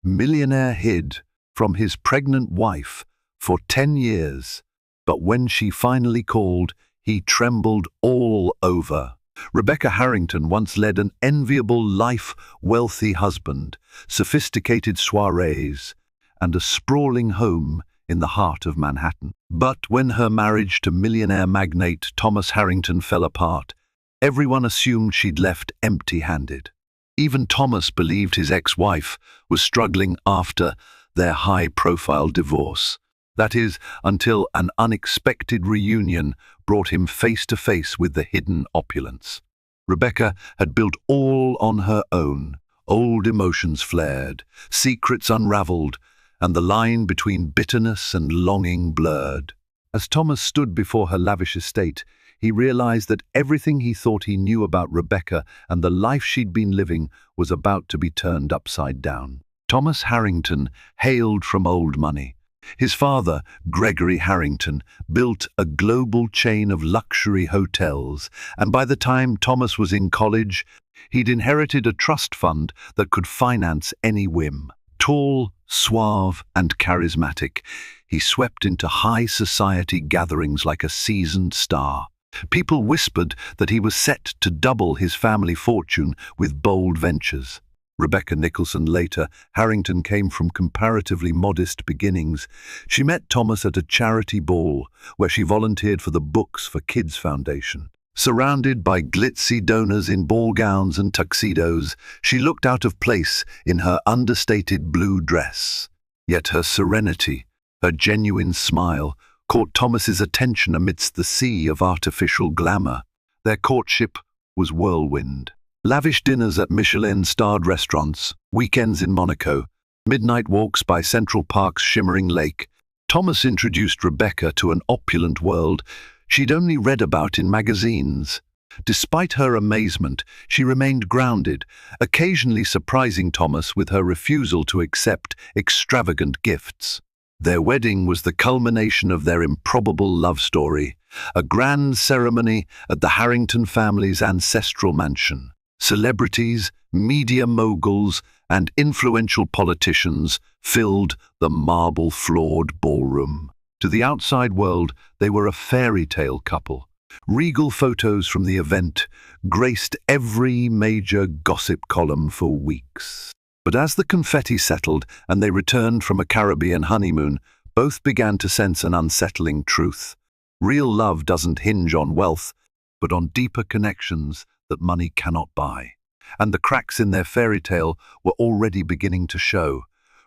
Millionaire hid from his pregnant wife for 10 years, but when she finally called, he trembled all over. Rebecca Harrington once led an enviable life, wealthy husband, sophisticated soirées, and a sprawling home in the heart of Manhattan. But when her marriage to millionaire magnate Thomas Harrington fell apart, everyone assumed she'd left empty-handed. Even Thomas believed his ex-wife was struggling after their high-profile divorce. That is, until an unexpected reunion brought him face-to-face with the hidden opulence. Rebecca had built all on her own. Old emotions flared, secrets unravelled, and the line between bitterness and longing blurred. As Thomas stood before her lavish estate, he realized that everything he thought he knew about Rebecca and the life she'd been living was about to be turned upside down. Thomas Harrington hailed from old money. His father, Gregory Harrington, built a global chain of luxury hotels, and by the time Thomas was in college, he'd inherited a trust fund that could finance any whim. Tall, suave, and charismatic, he swept into high society gatherings like a seasoned star. People whispered that he was set to double his family fortune with bold ventures. Rebecca Nicholson later, Harrington came from comparatively modest beginnings. She met Thomas at a charity ball where she volunteered for the Books for Kids Foundation. Surrounded by glitzy donors in ball gowns and tuxedos, she looked out of place in her understated blue dress. Yet her serenity, her genuine smile, caught Thomas's attention amidst the sea of artificial glamour. Their courtship was whirlwind. Lavish dinners at Michelin-starred restaurants, weekends in Monaco, midnight walks by Central Park's shimmering lake. Thomas introduced Rebecca to an opulent world she'd only read about in magazines. Despite her amazement, she remained grounded, occasionally surprising Thomas with her refusal to accept extravagant gifts. Their wedding was the culmination of their improbable love story, a grand ceremony at the Harrington family's ancestral mansion. Celebrities, media moguls, and influential politicians filled the marble-floored ballroom. To the outside world, they were a fairy tale couple. Regal photos from the event graced every major gossip column for weeks. But as the confetti settled and they returned from a Caribbean honeymoon, both began to sense an unsettling truth. Real love doesn't hinge on wealth, but on deeper connections that money cannot buy. And the cracks in their fairy tale were already beginning to show.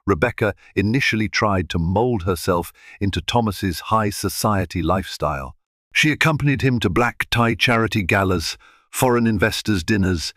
Rebecca initially tried to mold herself into Thomas's high society lifestyle. She accompanied him to black tie charity galas, foreign investors' dinners,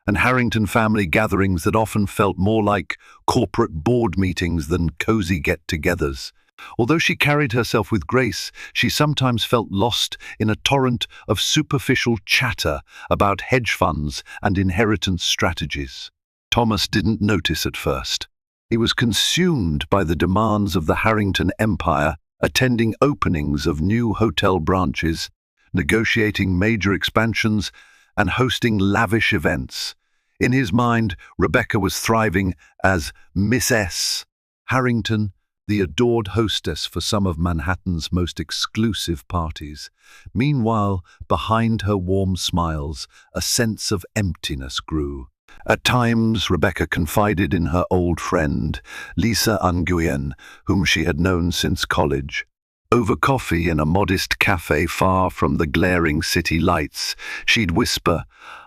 and Harrington family gatherings that often felt more like corporate board meetings than cozy get-togethers. Although she carried herself with grace, she sometimes felt lost in a torrent of superficial chatter about hedge funds and inheritance strategies. Thomas didn't notice at first. He was consumed by the demands of the Harrington empire, attending openings of new hotel branches, negotiating major expansions, and hosting lavish events. In his mind, Rebecca was thriving as Miss S. Harrington, the adored hostess for some of Manhattan's most exclusive parties. Meanwhile, behind her warm smiles, a sense of emptiness grew. At times, Rebecca confided in her old friend, Lisa Nguyen, whom she had known since college. Over coffee in a modest cafe far from the glaring city lights, she'd whisper,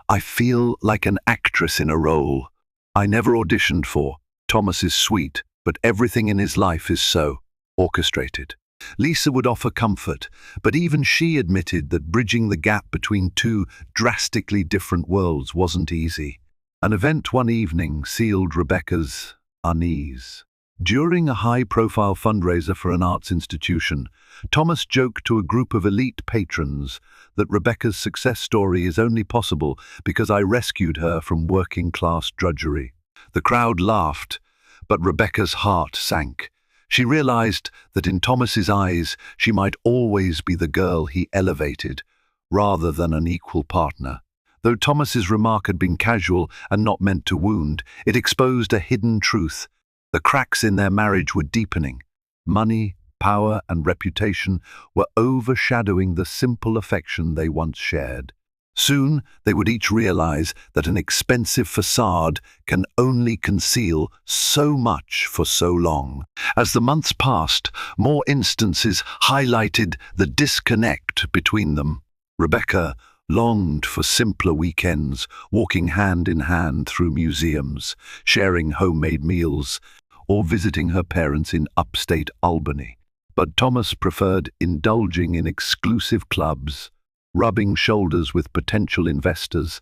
"I feel like an actress in a role I never auditioned for. Thomas is sweet, but everything in his life is so orchestrated." Lisa would offer comfort, but even she admitted that bridging the gap between two drastically different worlds wasn't easy. An event one evening sealed Rebecca's unease. During a high-profile fundraiser for an arts institution, Thomas joked to a group of elite patrons that Rebecca's success story is only possible because I rescued her from working-class drudgery. The crowd laughed, but Rebecca's heart sank. She realized that in Thomas's eyes, she might always be the girl he elevated, rather than an equal partner. Though Thomas's remark had been casual and not meant to wound, it exposed a hidden truth. The cracks in their marriage were deepening. Money, power, and reputation were overshadowing the simple affection they once shared. Soon, they would each realize that an expensive facade can only conceal so much for so long. As the months passed, more instances highlighted the disconnect between them. Rebecca longed for simpler weekends, walking hand in hand through museums, sharing homemade meals, or visiting her parents in upstate Albany. But Thomas preferred indulging in exclusive clubs, rubbing shoulders with potential investors,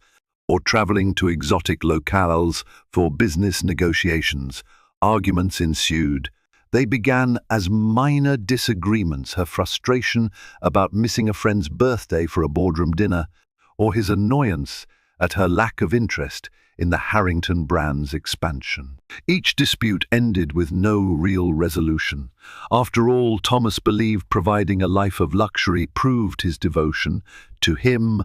or traveling to exotic locales for business negotiations. Arguments ensued. They began as minor disagreements, her frustration about missing a friend's birthday for a boardroom dinner, or his annoyance at her lack of interest in the Harrington brand's expansion. Each dispute ended with no real resolution. After all, Thomas believed providing a life of luxury proved his devotion. To him,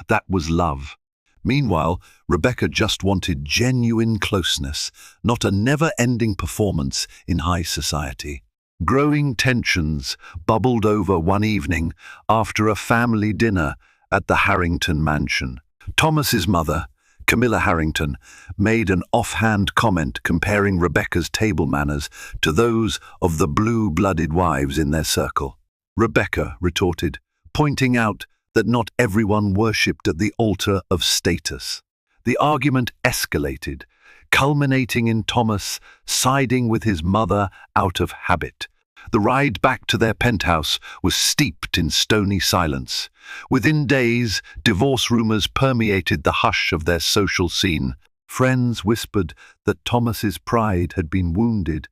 that was love. Meanwhile, Rebecca just wanted genuine closeness, not a never-ending performance in high society. Growing tensions bubbled over one evening after a family dinner at the Harrington mansion. Thomas's mother, Camilla Harrington, made an offhand comment comparing Rebecca's table manners to those of the blue-blooded wives in their circle. Rebecca retorted, pointing out that not everyone worshipped at the altar of status. The argument escalated, culminating in Thomas siding with his mother out of habit. The ride back to their penthouse was steeped in stony silence. Within days, divorce rumors permeated the hush of their social scene. Friends whispered that Thomas's pride had been wounded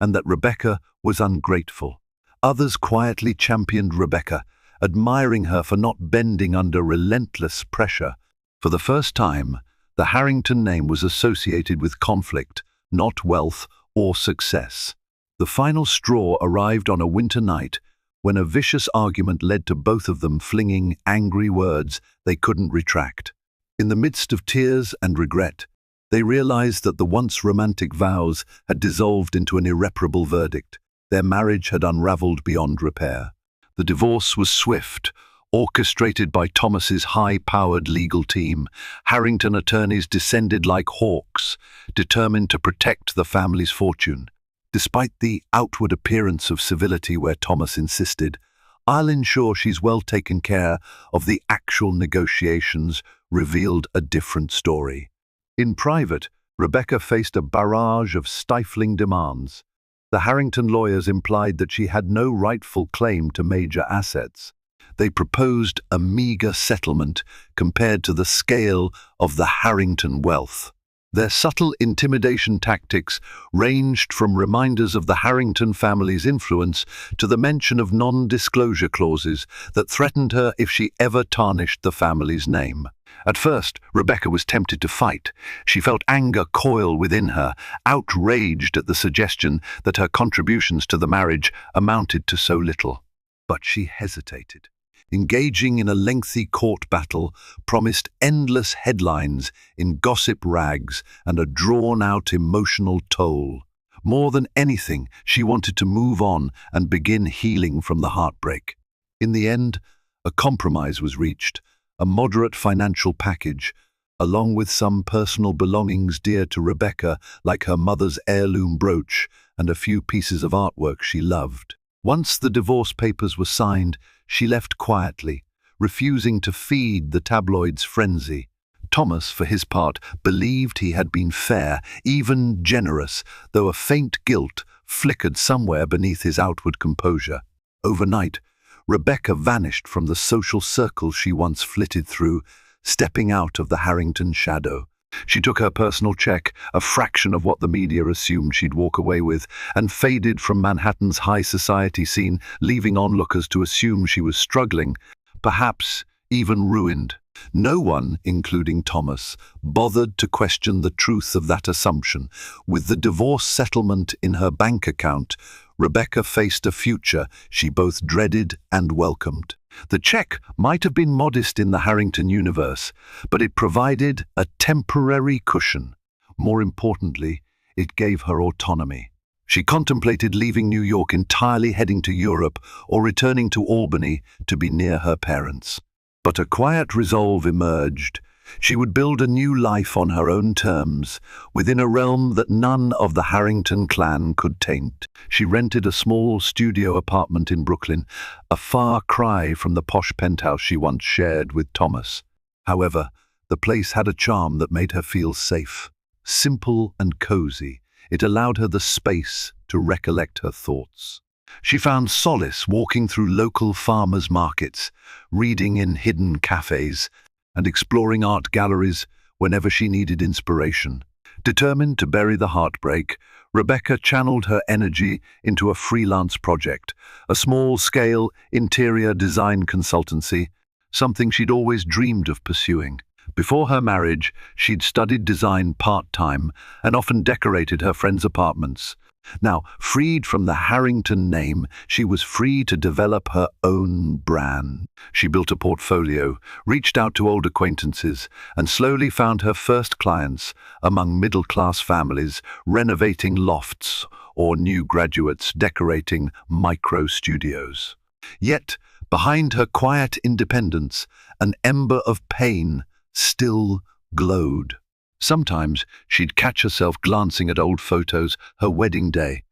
and that Rebecca was ungrateful. Others quietly championed Rebecca, admiring her for not bending under relentless pressure. For the first time, the Harrington name was associated with conflict, not wealth or success. The final straw arrived on a winter night when a vicious argument led to both of them flinging angry words they couldn't retract. In the midst of tears and regret, they realized that the once romantic vows had dissolved into an irreparable verdict. Their marriage had unraveled beyond repair. The divorce was swift, orchestrated by Thomas's high-powered legal team. Harrington attorneys descended like hawks, determined to protect the family's fortune. Despite the outward appearance of civility where Thomas insisted, "I'll ensure she's well taken care of," the actual negotiations revealed a different story. In private, Rebecca faced a barrage of stifling demands. The Harrington lawyers implied that she had no rightful claim to major assets. They proposed a meager settlement compared to the scale of the Harrington wealth. Their subtle intimidation tactics ranged from reminders of the Harrington family's influence to the mention of non-disclosure clauses that threatened her if she ever tarnished the family's name. At first, Rebecca was tempted to fight. She felt anger coil within her, outraged at the suggestion that her contributions to the marriage amounted to so little. But she hesitated. Engaging in a lengthy court battle promised endless headlines in gossip rags and a drawn-out emotional toll. More than anything, she wanted to move on and begin healing from the heartbreak. In the end, a compromise was reached, a moderate financial package, along with some personal belongings dear to Rebecca, like her mother's heirloom brooch and a few pieces of artwork she loved. Once the divorce papers were signed, she left quietly, refusing to feed the tabloids' frenzy. Thomas, for his part, believed he had been fair, even generous, though a faint guilt flickered somewhere beneath his outward composure. Overnight, Rebecca vanished from the social circles she once flitted through, stepping out of the Harrington shadow. She took her personal check, a fraction of what the media assumed she'd walk away with, and faded from Manhattan's high society scene, leaving onlookers to assume she was struggling, perhaps even ruined. No one, including Thomas, bothered to question the truth of that assumption. With the divorce settlement in her bank account, Rebecca faced a future she both dreaded and welcomed. The check might have been modest in the Harrington universe, but it provided a temporary cushion. More importantly, it gave her autonomy. She contemplated leaving New York entirely, heading to Europe, or returning to Albany to be near her parents. But a quiet resolve emerged. She would build a new life on her own terms, within a realm that none of the Harrington clan could taint. She rented a small studio apartment in Brooklyn, a far cry from the posh penthouse she once shared with Thomas. However, the place had a charm that made her feel safe. Simple and cozy, it allowed her the space to recollect her thoughts. She found solace walking through local farmers' markets, reading in hidden cafes, and exploring art galleries whenever she needed inspiration. Determined to bury the heartbreak, Rebecca channeled her energy into a freelance project, a small-scale interior design consultancy, something she'd always dreamed of pursuing. Before her marriage, she'd studied design part-time and often decorated her friends' apartments. Now, freed from the Harrington name, she was free to develop her own brand. She built a portfolio, reached out to old acquaintances, and slowly found her first clients among middle-class families renovating lofts or new graduates decorating micro-studios. Yet, behind her quiet independence, an ember of pain still glowed. Sometimes she'd catch herself glancing at old photos, her wedding day,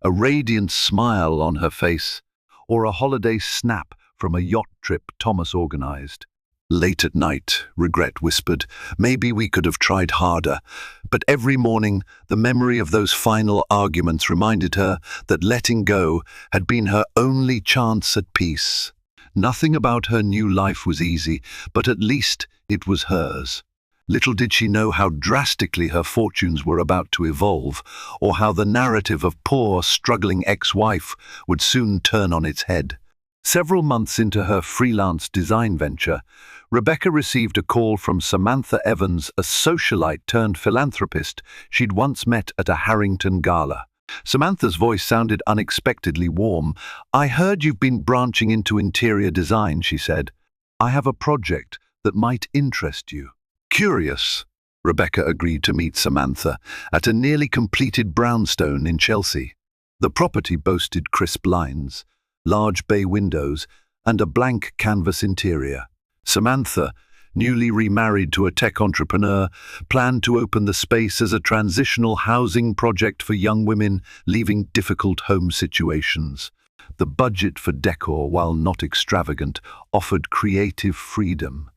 a radiant smile on her face, or a holiday snap from a yacht trip Thomas organized. Late at night, regret whispered, maybe we could have tried harder. But every morning, the memory of those final arguments reminded her that letting go had been her only chance at peace. Nothing about her new life was easy, but at least it was hers. Little did she know how drastically her fortunes were about to evolve, or how the narrative of poor, struggling ex-wife would soon turn on its head. Several months into her freelance design venture, Rebecca received a call from Samantha Evans, a socialite turned philanthropist she'd once met at a Harrington gala. Samantha's voice sounded unexpectedly warm. "I heard you've been branching into interior design," she said. "I have a project that might interest you." Curious, Rebecca agreed to meet Samantha at a nearly completed brownstone in Chelsea. The property boasted crisp lines, large bay windows, and a blank canvas interior. Samantha, newly remarried to a tech entrepreneur, planned to open the space as a transitional housing project for young women leaving difficult home situations. The budget for decor, while not extravagant, offered creative freedom.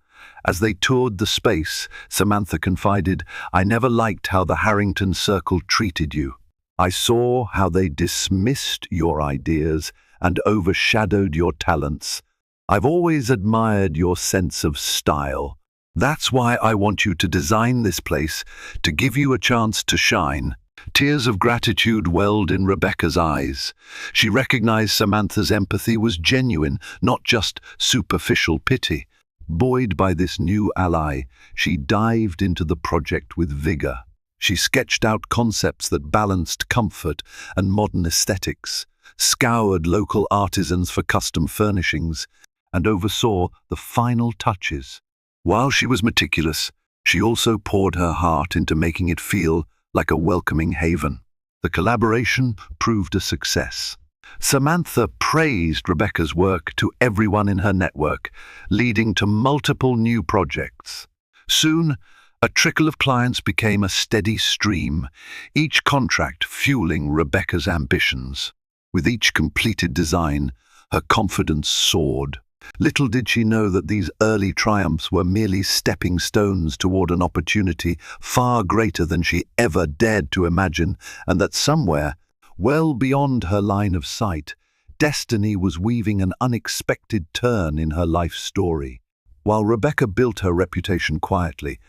As they toured the space, Samantha confided, "I never liked how the Harrington Circle treated you. I saw how they dismissed your ideas and overshadowed your talents. I've always admired your sense of style. That's why I want you to design this place, to give you a chance to shine." Tears of gratitude welled in Rebecca's eyes. She recognized Samantha's empathy was genuine, not just superficial pity. Buoyed by this new ally, she dived into the project with vigor. She sketched out concepts that balanced comfort and modern aesthetics, scoured local artisans for custom furnishings, and oversaw the final touches. While she was meticulous, she also poured her heart into making it feel like a welcoming haven. The collaboration proved a success. Samantha praised Rebecca's work to everyone in her network, leading to multiple new projects. Soon, a trickle of clients became a steady stream, each contract fueling Rebecca's ambitions. With each completed design, her confidence soared. Little did she know that these early triumphs were merely stepping stones toward an opportunity far greater than she ever dared to imagine, and that somewhere, well beyond her line of sight, destiny was weaving an unexpected turn in her life story. While Rebecca built her reputation quietly,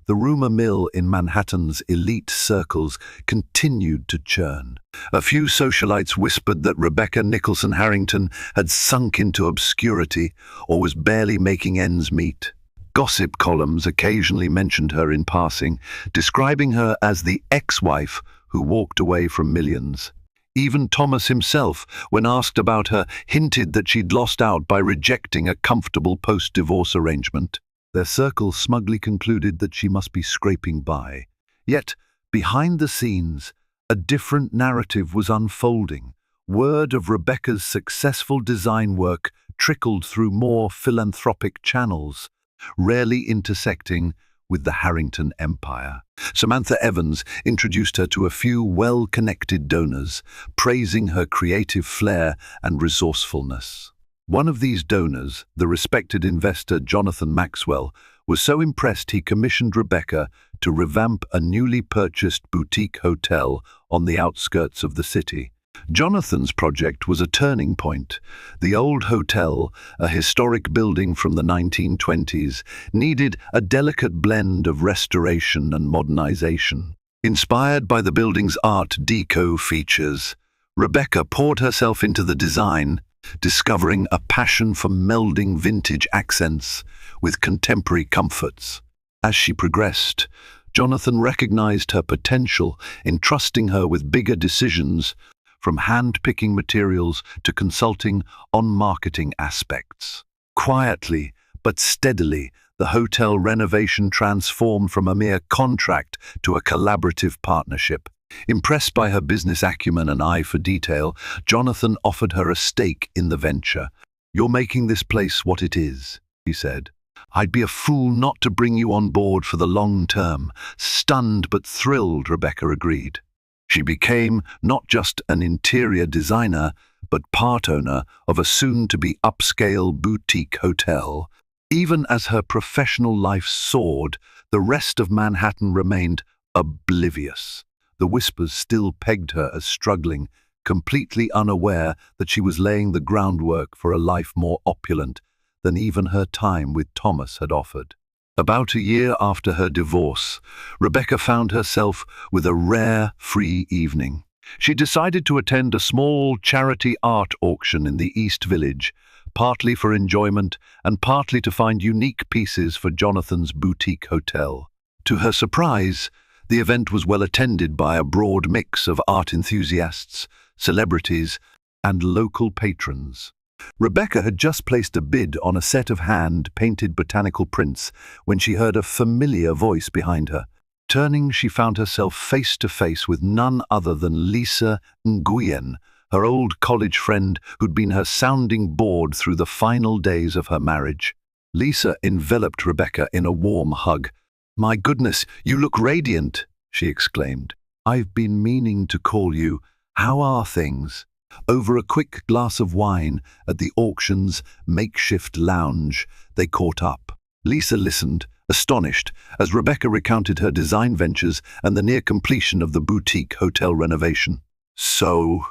the rumor mill in Manhattan's elite circles continued to churn. A few socialites whispered that Rebecca Nicholson Harrington had sunk into obscurity or was barely making ends meet. Gossip columns occasionally mentioned her in passing, describing her as the ex-wife who walked away from millions. Even Thomas himself, when asked about her, hinted that she'd lost out by rejecting a comfortable post-divorce arrangement. Their circle smugly concluded that she must be scraping by. Yet, behind the scenes, A different narrative was unfolding. Word of Rebecca's successful design work trickled through more philanthropic channels, rarely intersecting with the Harrington empire. Samantha Evans introduced her to a few well-connected donors, praising her creative flair and resourcefulness. One of these donors, the respected investor Jonathan Maxwell, was so impressed he commissioned Rebecca to revamp a newly purchased boutique hotel on the outskirts of the city. Jonathan's project was a turning point. The old hotel, a historic building from the 1920s, needed a delicate blend of restoration and modernization. Inspired by the building's Art Deco features, Rebecca poured herself into the design, discovering a passion for melding vintage accents with contemporary comforts. As she progressed, Jonathan recognized her potential, entrusting her with bigger decisions, from hand-picking materials to consulting on marketing aspects. Quietly but steadily, the hotel renovation transformed from a mere contract to a collaborative partnership. Impressed by her business acumen and eye for detail, Jonathan offered her a stake in the venture. "You're making this place what it is," he said. "I'd be a fool not to bring you on board for the long term." Stunned but thrilled, Rebecca agreed. She became not just an interior designer, but part owner of a soon-to-be upscale boutique hotel. Even as her professional life soared, the rest of Manhattan remained oblivious. The whispers still pegged her as struggling, completely unaware that she was laying the groundwork for a life more opulent than even her time with Thomas had offered. About a year after her divorce, Rebecca found herself with a rare, free evening. She decided to attend a small charity art auction in the East Village, partly for enjoyment and partly to find unique pieces for Jonathan's boutique hotel. To her surprise, the event was well attended by a broad mix of art enthusiasts, celebrities, and local patrons. Rebecca had just placed a bid on a set of hand-painted botanical prints when she heard a familiar voice behind her. Turning, she found herself face to face with none other than Lisa Nguyen, her old college friend who'd been her sounding board through the final days of her marriage. Lisa enveloped Rebecca in a warm hug. "My goodness, you look radiant," she exclaimed. "I've been meaning to call you. How are things?" Over a quick glass of wine at the auction's makeshift lounge, they caught up. Lisa listened, astonished, as Rebecca recounted her design ventures and the near completion of the boutique hotel renovation. "So,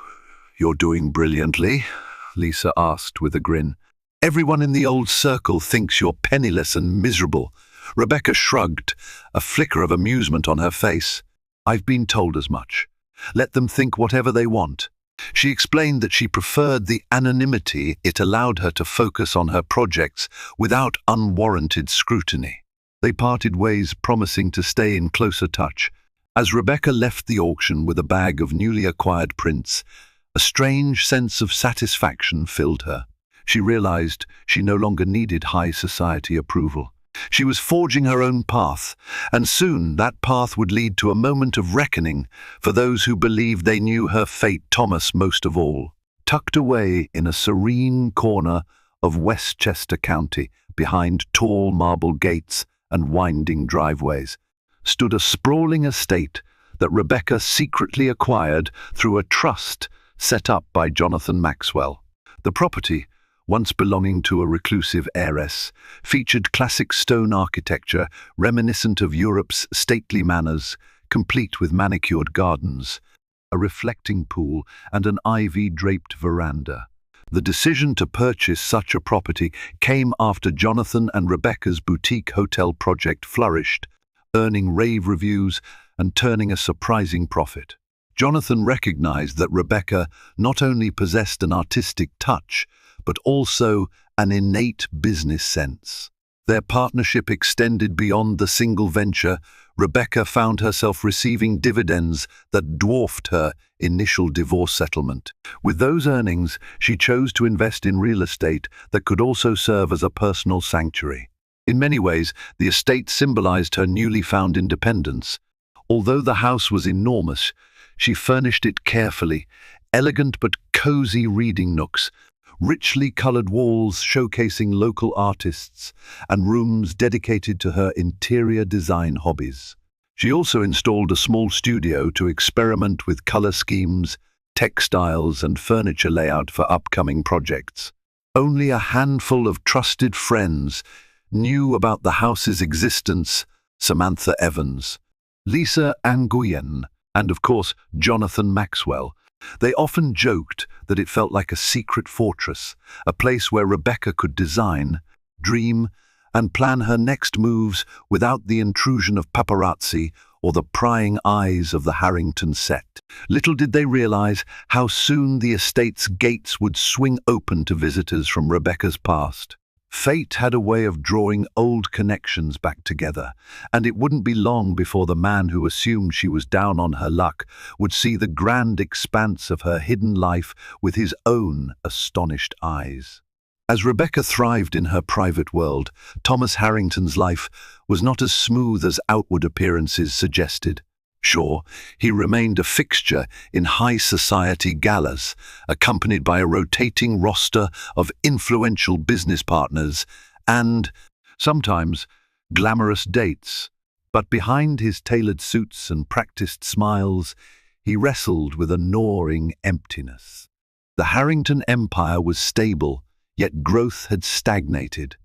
you're doing brilliantly?" Lisa asked with a grin. "Everyone in the old circle thinks you're penniless and miserable." Rebecca shrugged, a flicker of amusement on her face. "I've been told as much. Let them think whatever they want." She explained that she preferred the anonymity it allowed her to focus on her projects without unwarranted scrutiny. They parted ways, promising to stay in closer touch. As Rebecca left the auction with a bag of newly acquired prints, a strange sense of satisfaction filled her. She realized she no longer needed high society approval. She was forging her own path, and soon that path would lead to a moment of reckoning for those who believed they knew her fate, Thomas most of all. Tucked away in a serene corner of Westchester County, behind tall marble gates and winding driveways, stood a sprawling estate that Rebecca secretly acquired through a trust set up by Jonathan Maxwell. The property, once belonging to a reclusive heiress, featured classic stone architecture reminiscent of Europe's stately manners, complete with manicured gardens, a reflecting pool, and an ivy-draped veranda. The decision to purchase such a property came after Jonathan and Rebecca's boutique hotel project flourished, earning rave reviews and turning a surprising profit. Jonathan recognized that Rebecca not only possessed an artistic touch, but also an innate business sense. Their partnership extended beyond the single venture. Rebecca found herself receiving dividends that dwarfed her initial divorce settlement. With those earnings, she chose to invest in real estate that could also serve as a personal sanctuary. In many ways, the estate symbolized her newly found independence. Although the house was enormous, She furnished it carefully, elegant but cozy reading nooks, richly colored walls showcasing local artists, and rooms dedicated to her interior design hobbies. She also installed a small studio to experiment with color schemes, textiles, and furniture layout for upcoming projects. Only a handful of trusted friends knew about the house's existence: Samantha Evans, Lisa Nguyen, and of course Jonathan Maxwell. They often joked that it felt like a secret fortress, a place where Rebecca could design, dream, and plan her next moves without the intrusion of paparazzi or the prying eyes of the Harrington set. Little did they realize how soon the estate's gates would swing open to visitors from Rebecca's past. Fate had a way of drawing old connections back together, and it wouldn't be long before the man who assumed she was down on her luck would see the grand expanse of her hidden life with his own astonished eyes. As Rebecca thrived in her private world, Thomas Harrington's life was not as smooth as outward appearances suggested. Sure, he remained a fixture in high society galas, accompanied by a rotating roster of influential business partners and, sometimes, glamorous dates. But behind his tailored suits and practiced smiles, he wrestled with a gnawing emptiness. The Harrington empire was stable, yet growth had stagnated.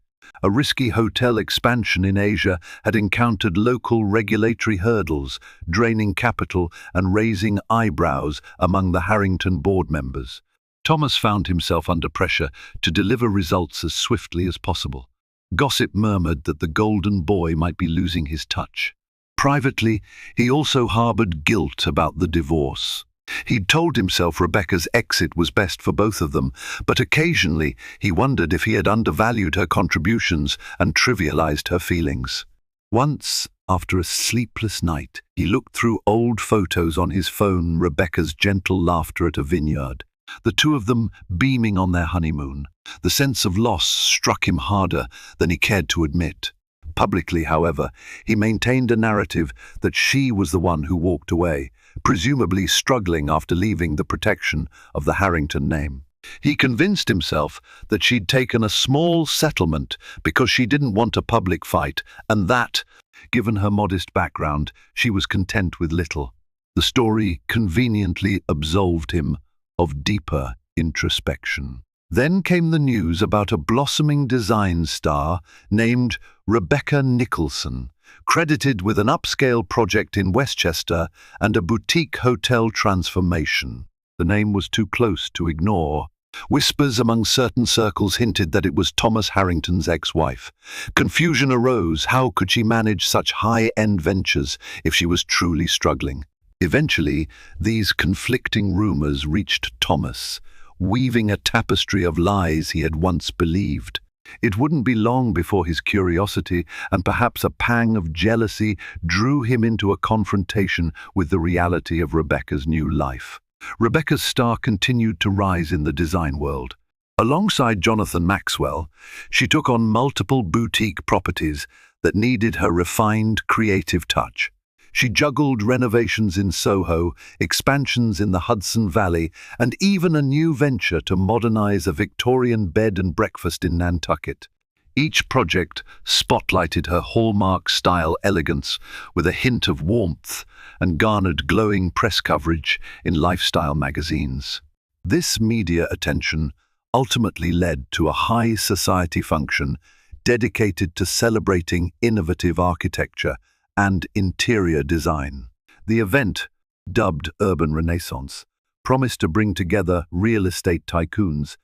A risky hotel expansion in Asia had encountered local regulatory hurdles, draining capital and raising eyebrows among the Harrington board members. Thomas found himself under pressure to deliver results as swiftly as possible. Gossip murmured that the golden boy might be losing his touch. Privately, he also harbored guilt about the divorce. He'd told himself Rebecca's exit was best for both of them, but occasionally he wondered if he had undervalued her contributions and trivialized her feelings. Once, after a sleepless night, he looked through old photos on his phone, Rebecca's gentle laughter at a vineyard, the two of them beaming on their honeymoon. The sense of loss struck him harder than he cared to admit. Publicly, however, he maintained a narrative that she was the one who walked away, presumably struggling after leaving the protection of the Harrington name. He convinced himself that she'd taken a small settlement because she didn't want a public fight, and that, given her modest background, she was content with little. The story conveniently absolved him of deeper introspection. Then came the news about a blossoming design star named Rebecca Nicholson, credited with an upscale project in Westchester and a boutique hotel transformation. The name was too close to ignore. Whispers among certain circles hinted that it was Thomas Harrington's ex-wife. Confusion arose. How could she manage such high-end ventures if she was truly struggling? Eventually, these conflicting rumors reached Thomas, weaving a tapestry of lies he had once believed. It wouldn't be long before his curiosity and perhaps a pang of jealousy drew him into a confrontation with the reality of Rebecca's new life. Rebecca's star continued to rise in the design world. Alongside Jonathan Maxwell, she took on multiple boutique properties that needed her refined creative touch. She juggled renovations in Soho, expansions in the Hudson Valley, and even a new venture to modernize a Victorian bed and breakfast in Nantucket. Each project spotlighted her hallmark style elegance with a hint of warmth and garnered glowing press coverage in lifestyle magazines. This media attention ultimately led to a high society function dedicated to celebrating innovative architecture and interior design. The event, dubbed Urban Renaissance, promised to bring together real estate tycoons,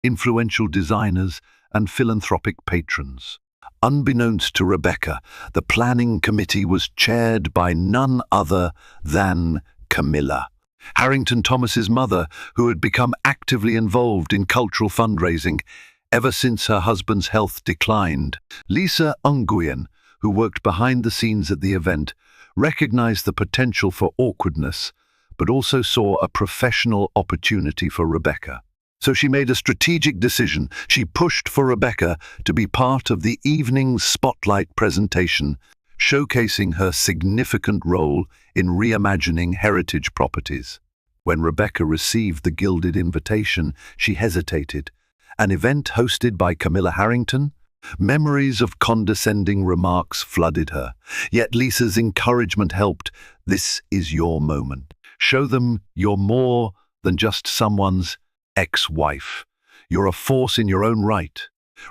influential designers, and philanthropic patrons. Unbeknownst to Rebecca, the planning committee was chaired by none other than Camilla, Harrington Thomas's mother, who had become actively involved in cultural fundraising ever since her husband's health declined. Lisa Nguyen, who worked behind the scenes at the event, recognized the potential for awkwardness, but also saw a professional opportunity for Rebecca. So she made a strategic decision. She pushed for Rebecca to be part of the evening's spotlight presentation, showcasing her significant role in reimagining heritage properties. When Rebecca received the gilded invitation, she hesitated. An event hosted by Camilla Harrington? Memories of condescending remarks flooded her. Yet Lisa's encouragement helped. This is your moment. Show them you're more than just someone's ex-wife. You're a force in your own right.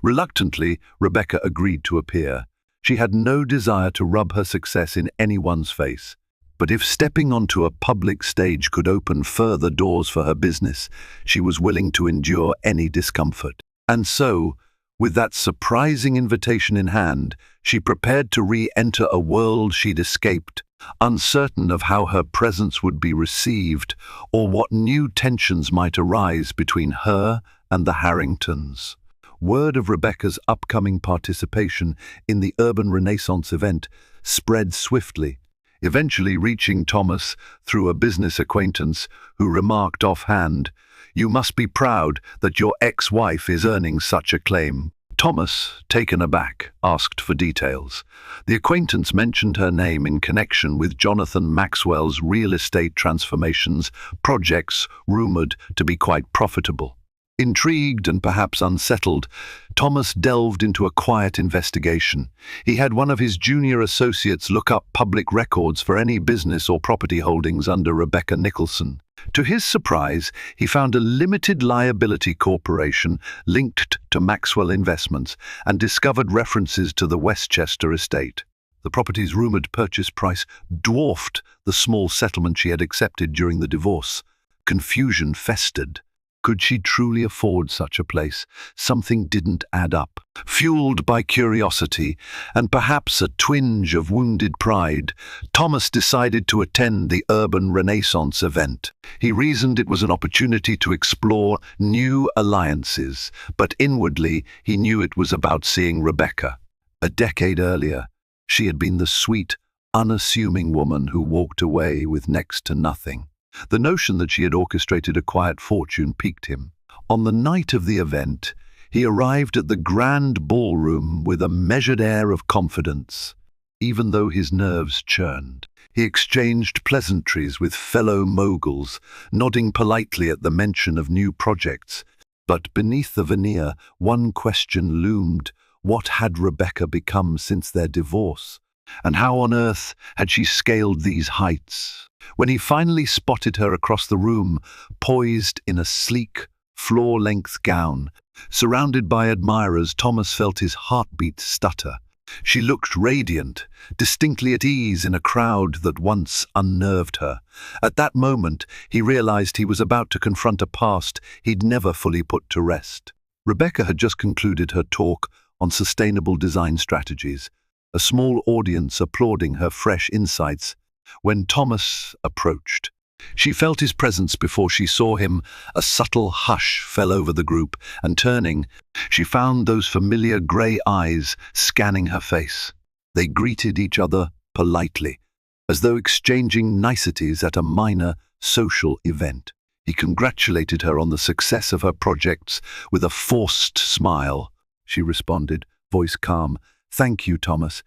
Reluctantly, Rebecca agreed to appear. She had no desire to rub her success in anyone's face. But if stepping onto a public stage could open further doors for her business, she was willing to endure any discomfort. And so, with that surprising invitation in hand, she prepared to re-enter a world she'd escaped, uncertain of how her presence would be received or what new tensions might arise between her and the Harringtons. Word of Rebecca's upcoming participation in the Urban Renaissance event spread swiftly, eventually reaching Thomas through a business acquaintance who remarked offhand, "You must be proud that your ex-wife is earning such acclaim." Thomas, taken aback, asked for details. The acquaintance mentioned her name in connection with Jonathan Maxwell's real estate transformations, projects rumored to be quite profitable. Intrigued and perhaps unsettled, Thomas delved into a quiet investigation. He had one of his junior associates look up public records for any business or property holdings under Rebecca Nicholson. To his surprise, he found a limited liability corporation linked to Maxwell Investments and discovered references to the Westchester estate. The property's rumored purchase price dwarfed the small settlement she had accepted during the divorce. Confusion festered. Could she truly afford such a place? Something didn't add up. Fueled by curiosity and perhaps a twinge of wounded pride, Thomas decided to attend the Urban Renaissance event. He reasoned it was an opportunity to explore new alliances, but inwardly he knew it was about seeing Rebecca. A decade earlier, she had been the sweet, unassuming woman who walked away with next to nothing. The notion that she had orchestrated a quiet fortune piqued him. On the night of the event, he arrived at the grand ballroom with a measured air of confidence. Even though his nerves churned, he exchanged pleasantries with fellow moguls, nodding politely at the mention of new projects. But beneath the veneer, one question loomed. What had Rebecca become since their divorce? And how on earth had she scaled these heights? When he finally spotted her across the room, poised in a sleek, floor-length gown, surrounded by admirers, Thomas felt his heartbeat stutter. She looked radiant, distinctly at ease in a crowd that once unnerved her. At that moment, he realized he was about to confront a past he'd never fully put to rest. Rebecca had just concluded her talk on sustainable design strategies, a small audience applauding her fresh insights. When Thomas approached, she felt his presence before she saw him. A subtle hush fell over the group, and turning, she found those familiar grey eyes scanning her face. They greeted each other politely, as though exchanging niceties at a minor social event. He congratulated her on the success of her projects with a forced smile. She responded, voice calm, "Thank you, Thomas.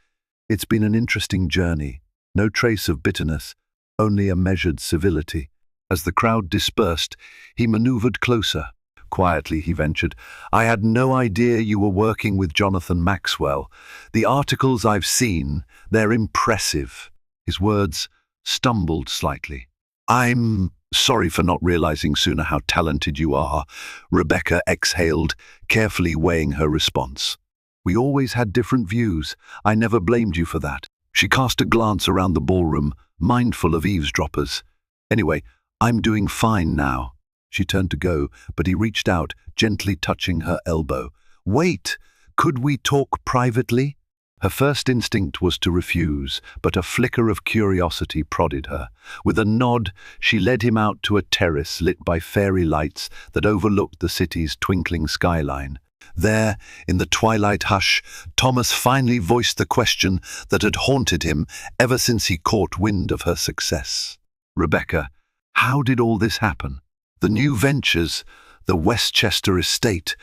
It's been an interesting journey." No trace of bitterness, only a measured civility. As the crowd dispersed, he maneuvered closer. Quietly, he ventured, "I had no idea you were working with Jonathan Maxwell. The articles I've seen, they're impressive." His words stumbled slightly. "I'm sorry for not realizing sooner how talented you are," Rebecca exhaled, carefully weighing her response. "We always had different views. I never blamed you for that." She cast a glance around the ballroom, mindful of eavesdroppers. "Anyway, I'm doing fine now." She turned to go, but he reached out, gently touching her elbow. "Wait, could we talk privately?" Her first instinct was to refuse, but a flicker of curiosity prodded her. With a nod, she led him out to a terrace lit by fairy lights that overlooked the city's twinkling skyline. There, in the twilight hush, Thomas finally voiced the question that had haunted him ever since he caught wind of her success. "Rebecca, how did all this happen? The new ventures, the Westchester estate.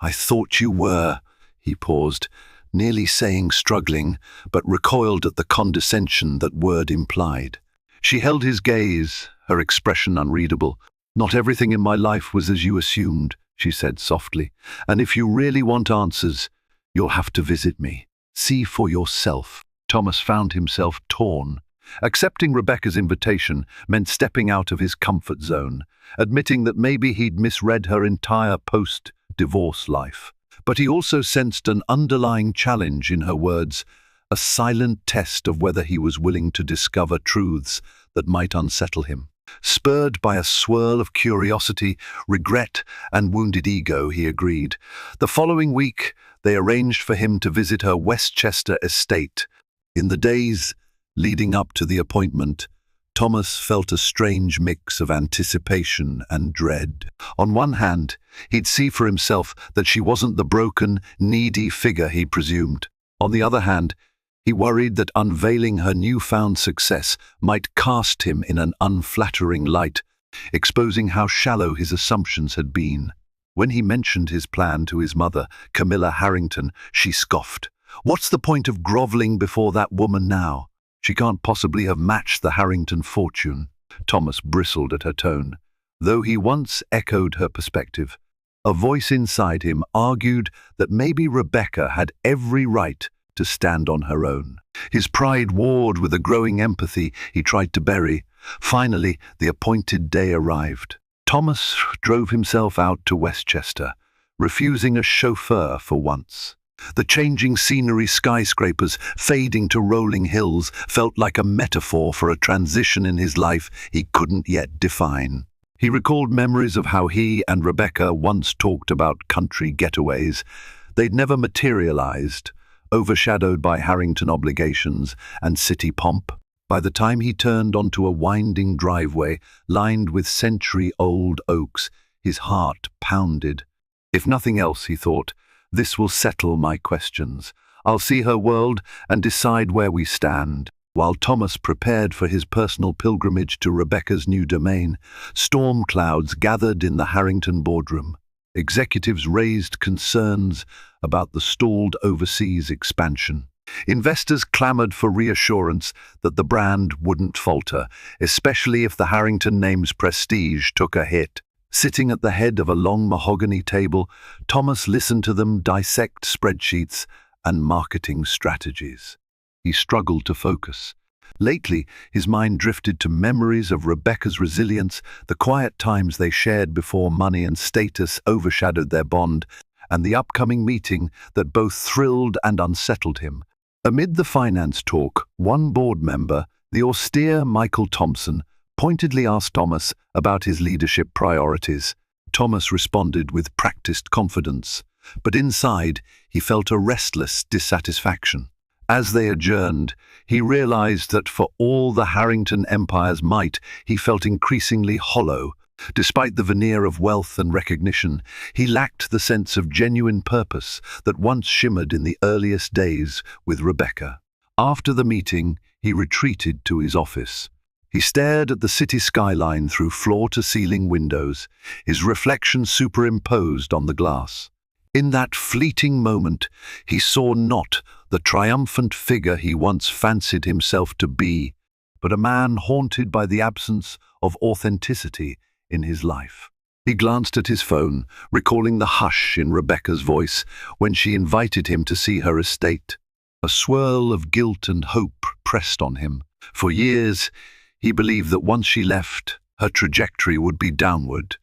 I thought you were..." He paused. nearly saying struggling, but recoiled at the condescension that word implied. She held his gaze, her expression unreadable. "Not everything in my life was as you assumed," she said softly, "and if you really want answers, you'll have to visit me. See for yourself." Thomas found himself torn. Accepting Rebecca's invitation meant stepping out of his comfort zone, admitting that maybe he'd misread her entire post-divorce life. But he also sensed an underlying challenge in her words, a silent test of whether he was willing to discover truths that might unsettle him. Spurred by a swirl of curiosity, regret, and wounded ego, he agreed. The following week, they arranged for him to visit her Westchester estate. In the days leading up to the appointment, Thomas felt a strange mix of anticipation and dread. On one hand, he'd see for himself that she wasn't the broken, needy figure he presumed. On the other hand, he worried that unveiling her newfound success might cast him in an unflattering light, exposing how shallow his assumptions had been. When he mentioned his plan to his mother, Camilla Harrington, she scoffed. "What's the point of groveling before that woman now? She can't possibly have matched the Harrington fortune." Thomas bristled at her tone. Though he once echoed her perspective, a voice inside him argued that maybe Rebecca had every right to stand on her own. His pride warred with a growing empathy he tried to bury. Finally, the appointed day arrived. Thomas drove himself out to Westchester, refusing a chauffeur for once. The changing scenery, skyscrapers fading to rolling hills, felt like a metaphor for a transition in his life he couldn't yet define. He recalled memories of how he and Rebecca once talked about country getaways. They'd never materialized, overshadowed by Harrington obligations and city pomp. By the time he turned onto a winding driveway lined with century-old oaks, his heart pounded. If nothing else, he thought, this will settle my questions. I'll see her world and decide where we stand. While Thomas prepared for his personal pilgrimage to Rebecca's new domain, storm clouds gathered in the Harrington boardroom. Executives raised concerns about the stalled overseas expansion. Investors clamored for reassurance that the brand wouldn't falter, especially if the Harrington name's prestige took a hit. Sitting at the head of a long mahogany table, Thomas listened to them dissect spreadsheets and marketing strategies. He struggled to focus. Lately, his mind drifted to memories of Rebecca's resilience, the quiet times they shared before money and status overshadowed their bond, and the upcoming meeting that both thrilled and unsettled him. Amid the finance talk, one board member, the austere Michael Thompson, pointedly asked Thomas about his leadership priorities. Thomas responded with practiced confidence, but inside he felt a restless dissatisfaction. As they adjourned, he realized that for all the Harrington Empire's might, he felt increasingly hollow. Despite the veneer of wealth and recognition, he lacked the sense of genuine purpose that once shimmered in the earliest days with Rebecca. After the meeting, he retreated to his office. He stared at the city skyline through floor-to-ceiling windows, his reflection superimposed on the glass. In that fleeting moment, he saw not the triumphant figure he once fancied himself to be, but a man haunted by the absence of authenticity in his life. He glanced at his phone, recalling the hush in Rebecca's voice when she invited him to see her estate. A swirl of guilt and hope pressed on him. For years, he believed that once she left, her trajectory would be downward.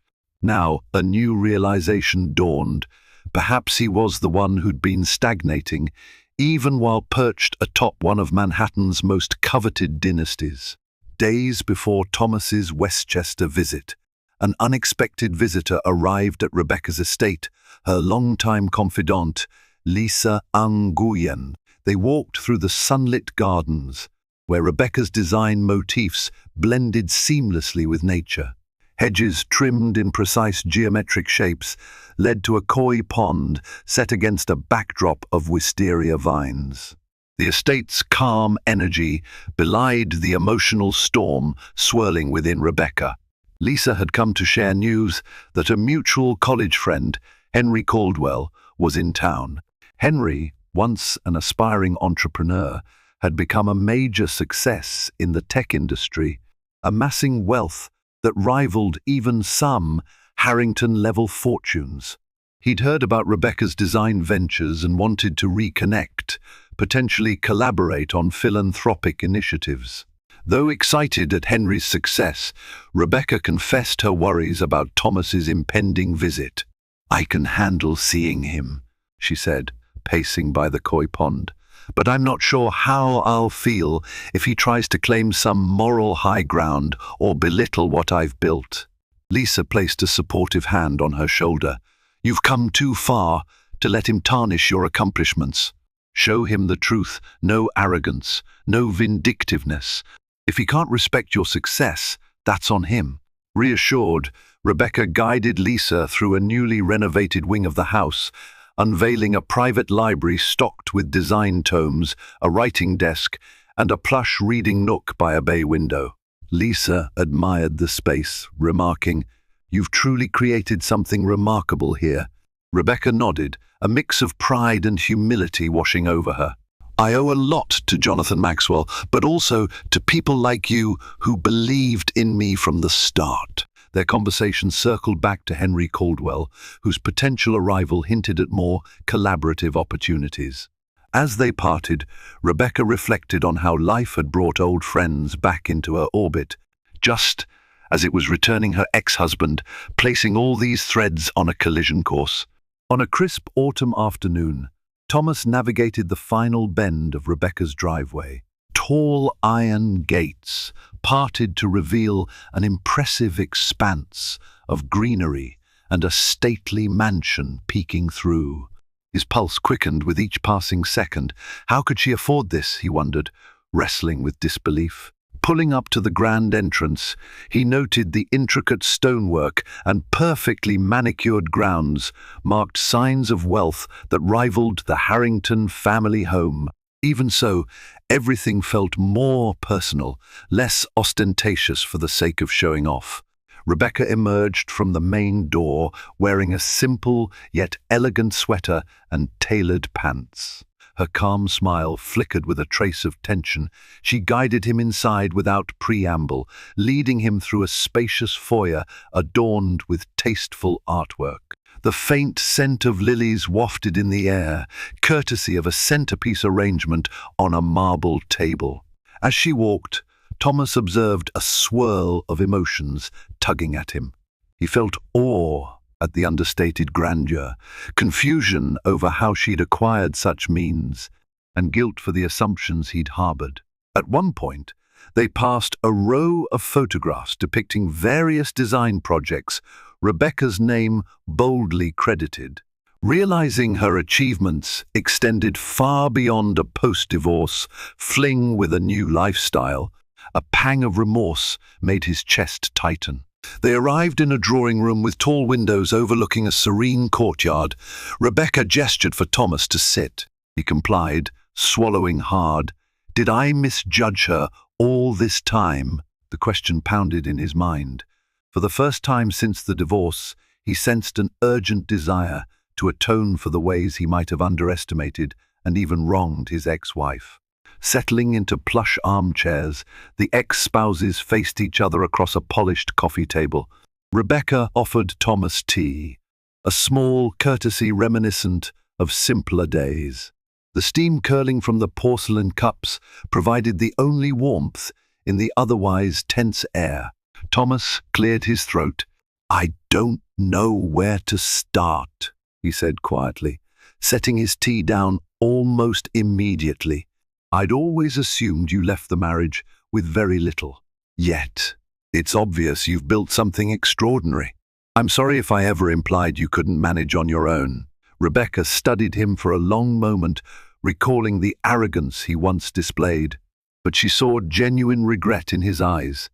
Now, a new realization dawned. Perhaps he was the one who'd been stagnating, even while perched atop one of Manhattan's most coveted dynasties. Days before Thomas's Westchester visit, an unexpected visitor arrived at Rebecca's estate, her longtime confidante, Lisa Nguyen. They walked through the sunlit gardens, where Rebecca's design motifs blended seamlessly with nature. Hedges trimmed in precise geometric shapes led to a koi pond set against a backdrop of wisteria vines. The estate's calm energy belied the emotional storm swirling within Rebecca. Lisa had come to share news that a mutual college friend, Henry Caldwell, was in town. Henry, once an aspiring entrepreneur, had become a major success in the tech industry, amassing wealth that rivaled even some Harrington-level fortunes. He'd heard about Rebecca's design ventures and wanted to reconnect, potentially collaborate on philanthropic initiatives. Though excited at Henry's success, Rebecca confessed her worries about Thomas's impending visit. "I can handle seeing him," she said, pacing by the koi pond. "But I'm not sure how I'll feel if he tries to claim some moral high ground or belittle what I've built." Lisa placed a supportive hand on her shoulder. "You've come too far to let him tarnish your accomplishments. Show him the truth, no arrogance, no vindictiveness. If he can't respect your success, that's on him." Reassured, Rebecca guided Lisa through a newly renovated wing of the house, unveiling a private library stocked with design tomes, a writing desk, and a plush reading nook by a bay window. Lisa admired the space, remarking, "You've truly created something remarkable here." Rebecca nodded, a mix of pride and humility washing over her. "I owe a lot to Jonathan Maxwell, but also to people like you who believed in me from the start." Their conversation circled back to Henry Caldwell, whose potential arrival hinted at more collaborative opportunities. As they parted, Rebecca reflected on how life had brought old friends back into her orbit, just as it was returning her ex-husband, placing all these threads on a collision course. On a crisp autumn afternoon, Thomas navigated the final bend of Rebecca's driveway. Tall iron gates parted to reveal an impressive expanse of greenery and a stately mansion peeking through. His pulse quickened with each passing second. How could she afford this, he wondered, wrestling with disbelief. Pulling up to the grand entrance, he noted the intricate stonework and perfectly manicured grounds marked signs of wealth that rivaled the Harrington family home. Even so, everything felt more personal, less ostentatious for the sake of showing off. Rebecca emerged from the main door wearing a simple yet elegant sweater and tailored pants. Her calm smile flickered with a trace of tension. She guided him inside without preamble, leading him through a spacious foyer adorned with tasteful artwork. The faint scent of lilies wafted in the air, courtesy of a centerpiece arrangement on a marble table. As she walked, Thomas observed a swirl of emotions tugging at him. He felt awe at the understated grandeur, confusion over how she'd acquired such means, and guilt for the assumptions he'd harbored. At one point, they passed a row of photographs depicting various design projects, Rebecca's name boldly credited. Realizing her achievements extended far beyond a post-divorce fling with a new lifestyle, a pang of remorse made his chest tighten. They arrived in a drawing room with tall windows overlooking a serene courtyard. Rebecca gestured for Thomas to sit. He complied, swallowing hard. Did I misjudge her all this time? The question pounded in his mind. For the first time since the divorce, he sensed an urgent desire to atone for the ways he might have underestimated and even wronged his ex-wife. Settling into plush armchairs, the ex-spouses faced each other across a polished coffee table. Rebecca offered Thomas tea, a small courtesy reminiscent of simpler days. The steam curling from the porcelain cups provided the only warmth in the otherwise tense air. Thomas cleared his throat. "I don't know where to start," he said quietly, setting his tea down almost immediately. "I'd always assumed you left the marriage with very little. Yet, it's obvious you've built something extraordinary. I'm sorry if I ever implied you couldn't manage on your own." Rebecca studied him for a long moment, recalling the arrogance he once displayed, but she saw genuine regret in his eyes.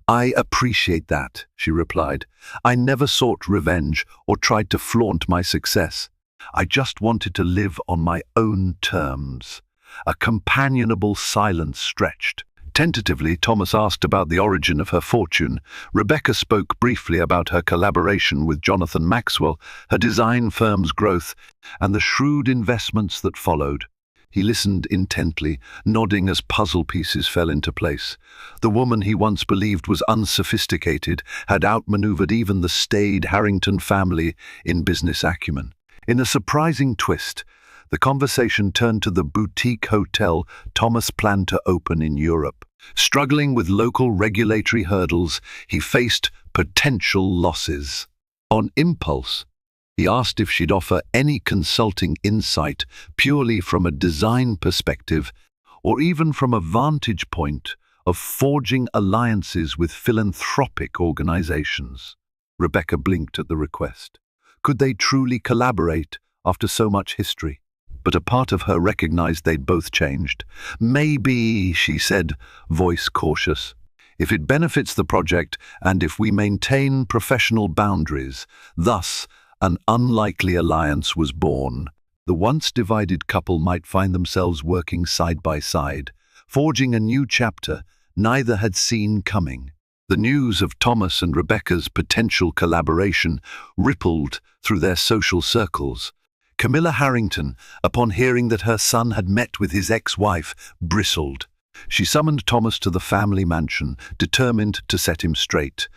"I appreciate that," she replied. "I never sought revenge or tried to flaunt my success. I just wanted to live on my own terms." A companionable silence stretched. Tentatively, Thomas asked about the origin of her fortune. Rebecca spoke briefly about her collaboration with Jonathan Maxwell, her design firm's growth, and the shrewd investments that followed. He listened intently, nodding as puzzle pieces fell into place. The woman he once believed was unsophisticated had outmaneuvered even the staid Harrington family in business acumen. In a surprising twist, the conversation turned to the boutique hotel Thomas planned to open in Europe. Struggling with local regulatory hurdles, he faced potential losses. On impulse, he asked if she'd offer any consulting insight purely from a design perspective or even from a vantage point of forging alliances with philanthropic organizations. Rebecca blinked at the request. Could they truly collaborate after so much history? But a part of her recognized they'd both changed. Maybe, she said, voice cautious. If it benefits the project and if we maintain professional boundaries, thus an unlikely alliance was born. The once divided couple might find themselves working side by side, forging a new chapter neither had seen coming. The news of Thomas and Rebecca's potential collaboration rippled through their social circles. Camilla Harrington, upon hearing that her son had met with his ex-wife, bristled. She summoned Thomas to the family mansion, determined to set him straight.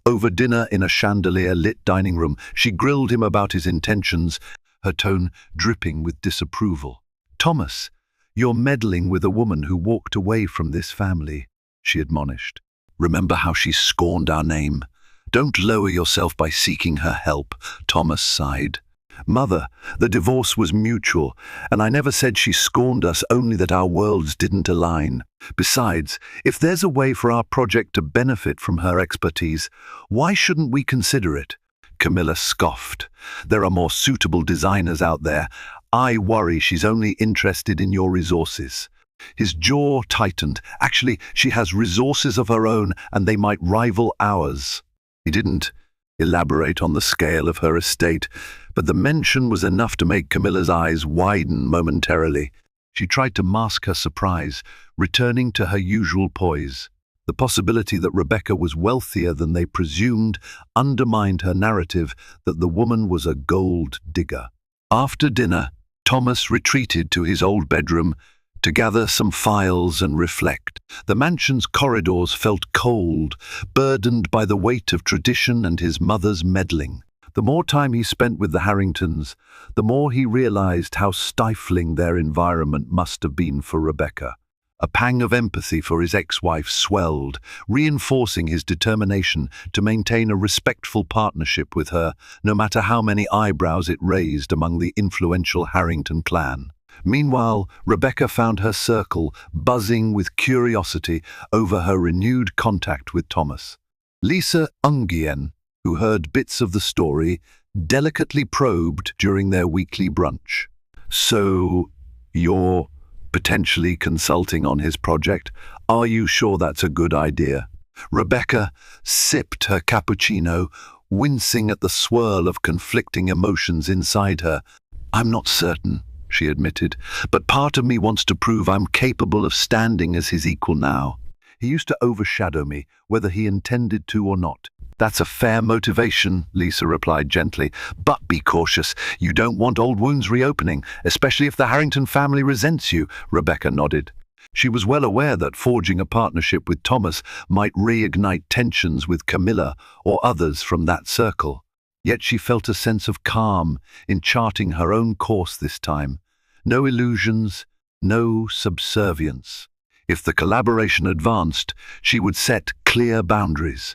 Over dinner in a chandelier-lit dining room, she grilled him about his intentions, her tone dripping with disapproval. "Thomas, you're meddling with a woman who walked away from this family," she admonished. "Remember how she scorned our name? Don't lower yourself by seeking her help," Thomas sighed. "Mother, the divorce was mutual, and I never said she scorned us, only that our worlds didn't align. Besides, if there's a way for our project to benefit from her expertise, why shouldn't we consider it?" Camilla scoffed. "There are more suitable designers out there. I worry she's only interested in your resources." His jaw tightened. "Actually, she has resources of her own, and they might rival ours." He didn't elaborate on the scale of her estate, but the mention was enough to make Camilla's eyes widen momentarily. She tried to mask her surprise, returning to her usual poise. The possibility that Rebecca was wealthier than they presumed undermined her narrative that the woman was a gold digger. After dinner, Thomas retreated to his old bedroom to gather some files and reflect. The mansion's corridors felt cold, burdened by the weight of tradition and his mother's meddling. The more time he spent with the Harringtons, the more he realized how stifling their environment must have been for Rebecca. A pang of empathy for his ex-wife swelled, reinforcing his determination to maintain a respectful partnership with her, no matter how many eyebrows it raised among the influential Harrington clan. Meanwhile, Rebecca found her circle buzzing with curiosity over her renewed contact with Thomas. Lisa Ungien, who heard bits of the story, delicately probed during their weekly brunch. "So, you're potentially consulting on his project? Are you sure that's a good idea?" Rebecca sipped her cappuccino, wincing at the swirl of conflicting emotions inside her. "I'm not certain," she admitted, "but part of me wants to prove I'm capable of standing as his equal now. He used to overshadow me, whether he intended to or not." "That's a fair motivation," Lisa replied gently, "but be cautious. You don't want old wounds reopening, especially if the Harrington family resents you." Rebecca nodded. She was well aware that forging a partnership with Thomas might reignite tensions with Camilla or others from that circle. Yet she felt a sense of calm in charting her own course this time. No illusions, no subservience. If the collaboration advanced, she would set clear boundaries.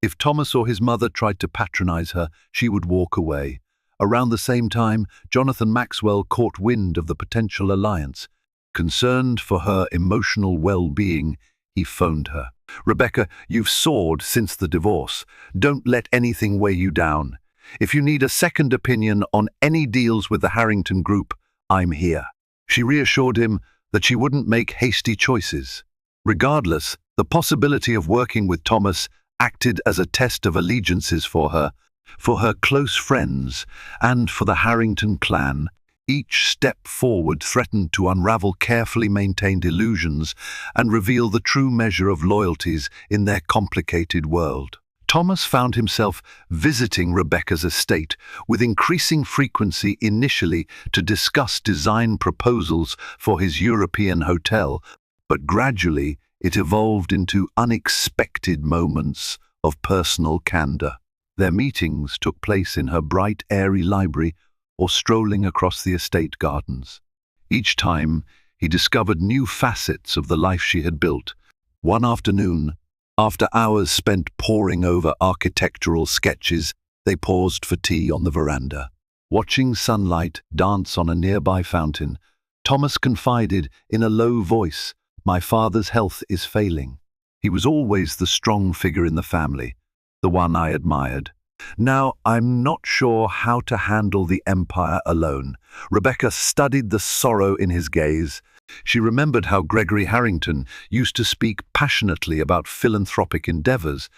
If Thomas or his mother tried to patronize her, she would walk away. Around the same time, Jonathan Maxwell caught wind of the potential alliance. Concerned for her emotional well-being, he phoned her. "Rebecca, you've soared since the divorce. Don't let anything weigh you down. If you need a second opinion on any deals with the Harrington Group, I'm here." She reassured him that she wouldn't make hasty choices. Regardless, the possibility of working with Thomas acted as a test of allegiances for her close friends, and for the Harrington clan. Each step forward threatened to unravel carefully maintained illusions and reveal the true measure of loyalties in their complicated world. Thomas found himself visiting Rebecca's estate with increasing frequency initially to discuss design proposals for his European hotel, but gradually it evolved into unexpected moments of personal candor. Their meetings took place in her bright, airy library or strolling across the estate gardens. Each time, he discovered new facets of the life she had built. One afternoon, after hours spent poring over architectural sketches, they paused for tea on the veranda. Watching sunlight dance on a nearby fountain, Thomas confided in a low voice, "My father's health is failing. He was always the strong figure in the family, the one I admired. Now, I'm not sure how to handle the empire alone." Rebecca studied the sorrow in his gaze. She remembered how Gregory Harrington used to speak passionately about philanthropic endeavors,